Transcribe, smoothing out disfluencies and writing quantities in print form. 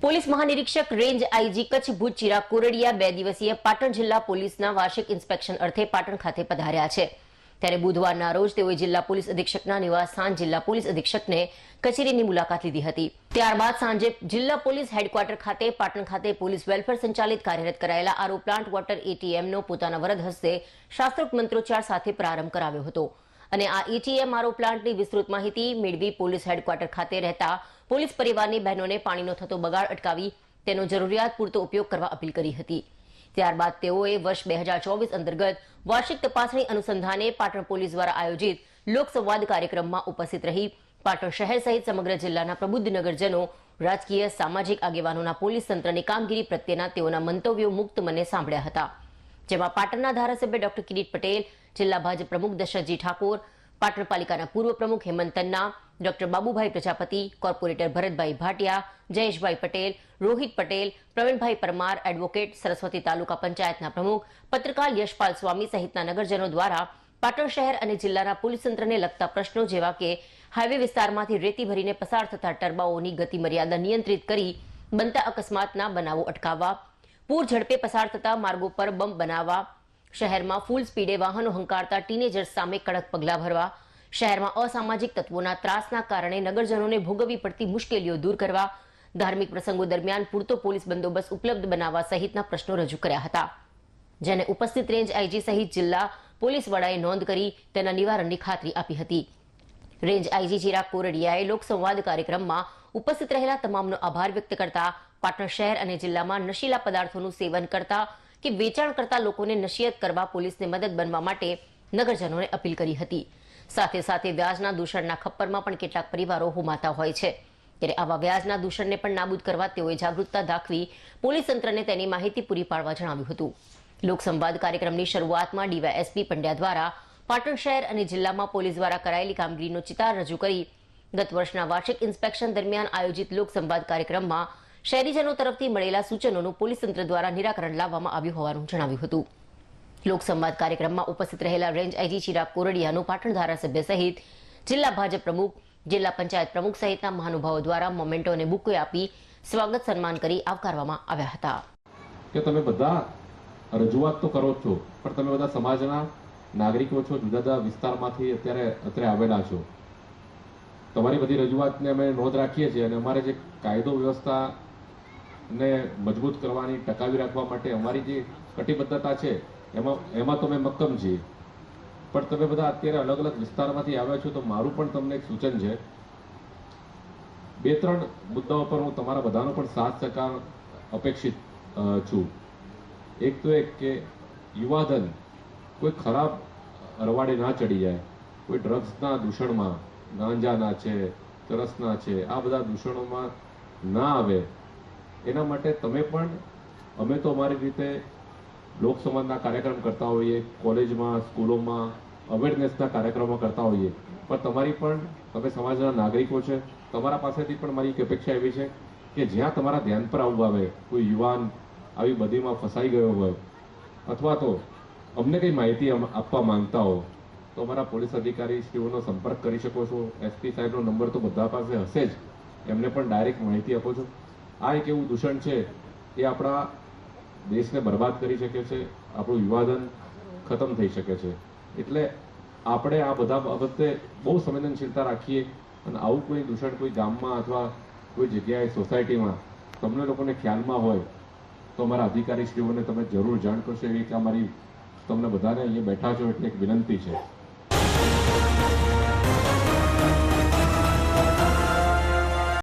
Police મહાનિરીક્ષક range IG Kutch Bhuj Chirag Kordia 2 દિવસીય પાટણ જિલ્લા પોલીસના વાર્ષિક ઇન્સ્પેક્શન અર્થે પાટણ ખાતે પધાર્યા છે। ત્યારે બુધવારના રોજ તેઓએ જિલ્લા પોલીસ અધિક્ષકના નિવાસસ્થાન જિલ્લા પોલીસ અધિક્ષકને કચેરીની મુલાકાત લીધી હતી। ત્યારબાદ સાંજે જિલ્લા પોલીસ હેડક્વાર્ટર ખાતે પાટણ ખાતે પોલીસ વેલફેર સંચાલિત કાર્યરત કરાયેલા આરઓ પ્લાન્ટ વોટર એટીએમનો પોતાના વરદ હસ્તે શાસ્ત્રોક્ત મંત્રોચ્ચાર સાથે પ્રારંભ કરાવ્યો હતો અને આ એટીએમ આરઓ પ્લાન્ટની વિસ્તૃત માહિતી મેળવી પોલીસ હેડક્વાર્ટર ખાતે રહેતા પોલીસ પરિવારની બહેનોને પાણીનો થતો બગાડ અટકાવી તેનો જરૂરિયાત પૂરતો ઉપયોગ કરવા અપીલ કરી હતી। ત્યારબાદ તેઓએ વર્ષ 2024 અંતર્ગત વાર્ષિક તપાસણી અનુસંધાને પાટણ પોલીસ દ્વારા આયોજિત લોકસંવાદ કાર્યક્રમમાં ઉપસ્થિત રહી પાટણ શહેર સહિત સમગ્ર જિલ્લાના પ્રબુદ્ધ નગરજનો, રાજકીય સામાજિક આગેવાનોના પોલીસ તંત્રની કામગીરી પ્રત્યેના તેઓના મંતવ્યો મુક્ત મને સાંભળ્યા હતા। જેમાં પાટણના ધારાસભ્ય ડોક્ટર કિરીટ પટેલ, જિલ્લા ભાજપ પ્રમુખ દશરથજી ઠાકોર, પાટણ પાલિકાના પૂર્વ પ્રમુખ Hemant Tanna, doctor Babubhai Prajapati, corporator Bharatbhai Bhatia, Jayeshbhai Patel, Rohit Patel, Pravinbhai Parmar, advocate, Saraswati taluka પંચાયતના પ્રમુખ, પત્રકાર યશપાલ સ્વામી સહિતના નગરજનો દ્વારા પાટણ શહેર અને જિલ્લાના પોલીસ તંત્રને લગતા પ્રશ્નો જેવા કે હાઈવે વિસ્તારમાંથી રેતી ભરીને પસાર થતા ટર્બાઓની ગતિ મર્યાદા નિયંત્રિત કરી બનતા અકસ્માતના બનાવો અટકાવવા, પૂર ઝડપે પસાર થતા માર્ગો પર બમ્પ બનાવવા, શહેરમાં ફૂલ સ્પીડે વાહનો હંકારતા ટીનેજર્સ સામે કડક પગલાં ભરવા, શહેરમાં અસામાજિક તત્વોના ત્રાસના કારણે નગરજનોને ભોગવવી પડતી મુશ્કેલીઓ દૂર કરવા, ધાર્મિક પ્રસંગો દરમિયાન પૂરતો પોલીસ બંદોબસ્ત ઉપલબ્ધ બનાવવા સહિતના પ્રશ્નો રજૂ કર્યા હતા, જેને ઉપસ્થિત રેન્જ આઈજી સહિત જિલ્લા પોલીસ વડાએ નોંધ કરી તેના નિવારણની ખાતરી આપી હતી। રેન્જ આઈજી ચિરાગ કોરડિયાએ લોકસંવાદ કાર્યક્રમમાં ઉપસ્થિત રહેલા તમામનો આભાર વ્યક્ત કરતા પાટણ શહેર અને જિલ્લામાં નશીલા પદાર્થોનું સેવન કરતા કે વેચાણ કરતા લોકોને નસીહત કરવા પોલીસને મદદ બનવા માટે નગરજનોને અપીલ કરી હતી। સાથે સાથે વ્યાજના દૂષણના ખપ્પરમાં પણ કેટલાક પરિવારો હોમાતા હોય છે, ત્યારે આવા વ્યાજના દૂષણને પણ નાબૂદ કરવા તેઓએ જાગૃતતા દાખવી પોલીસ તંત્રને તેની માહિતી પૂરી પાડવા જણાવ્યું હતું। લોકસંવાદ કાર્યક્રમની શરૂઆતમાં ડીવાયએસપી પંડ્યા દ્વારા પાટણ શહેર અને જિલ્લામાં પોલીસ દ્વારા કરાયેલી કામગીરીનો ચિતાર રજૂ કરી ગત વર્ષના વાર્ષિક ઇન્સ્પેક્શન દરમિયાન આયોજિત લોકસંવાદ કાર્યક્રમમાં શહેરીજનો તરફથી મળેલા સૂચનોનું પોલીસ તંત્ર દ્વારા નિરાકરણ લાવવામાં આવ્યું હોવાનું જણાવ્યું હતું। લોકસંવાદ કાર્યક્રમમાં ઉપસ્થિત રહેલા રેન્જ આઈજી ચિરાગ કોરડિયાનું પાટણ ધારાસભ્ય સહિત જિલ્લા ભાજપ પ્રમુખ, જિલ્લા પંચાયત પ્રમુખ સહિતના મહાનુભાવો દ્વારા મોમેન્ટો અને બુકો આપી સ્વાગત સન્માન કરી આવકારવામાં આવ્યા હતા। કે તમે બધા રજૂઆત તો કરો છો, પણ તમે બધા સમાજના નાગરિકો છો, જુદા જુદા વિસ્તારમાંથી અત્યારે આવેલા છો। તમારી બધી રજૂઆતને અમે નોંધ રાખીએ છીએ અને અમારે જે કાયદો વ્યવસ્થાને મજબૂત કરવાની, ટકાવી રાખવા માટે અમારી જે કટિબદ્ધતા છે એમાં તો અમે મક્કમ છીએ। પણ તમે બધા અત્યારે અલગ અલગ વિસ્તારમાંથી આવ્યા છો, તો મારું પણ તમને એક સૂચન છે। 2-3 મુદ્દાઓ પર હું તમારા બધાનો પણ સાથ સહકાર અપેક્ષિત છું। એક તો એક કે યુવાધન કોઈ ખરાબ રવાડે ના ચડી જાય, કોઈ ડ્રગ્સના દૂષણમાં, ગાંજાના છે, ચરસના છે, આ બધા દૂષણોમાં ના આવે, એના માટે તમે પણ, અમે તો અમારી રીતે લોકસંવાદના કાર્યક્રમ કરતા હોઈએ, કોલેજમાં, સ્કૂલોમાં અવેરનેસના કાર્યક્રમો કરતા હોઈએ, પણ તમારી પણ, તમે સમાજના નાગરિકો છે, તમારા પાસેથી પણ મારી એક અપેક્ષા એવી છે કે જ્યાં તમારા ધ્યાન પર આવવું આવે, કોઈ યુવાન આવી બધીમાં ફસાઈ ગયો હોય અથવા તો અમને કંઈ માહિતી આપવા માંગતા હો તો અમારા પોલીસ અધિકારી શ્રીઓનો સંપર્ક કરી શકો છો। એસપી સાહેબનો નંબર તો બધા પાસે હશે જ, એમને પણ ડાયરેક્ટ માહિતી આપો છો। આ એક એવું દૂષણ છે એ આપણા દેશને બરબાદ કરી શકે છે, આપણું યુવાધન ખતમ થઈ શકે છે। એટલે આપણે આ બધા બાબતે બહુ સંવેદનશીલતા રાખીએ અને આવું કોઈ દૂષણ કોઈ ગામમાં અથવા કોઈ જગ્યાએ સોસાયટીમાં તમને લોકોને ખ્યાલમાં હોય તો અમારા અધિકારીશ્રીઓને તમે જરૂર જાણ કરશો, એવી કે અમારી તમને બધાને અહીંયા બેઠા છો એટલે એક વિનંતી છે।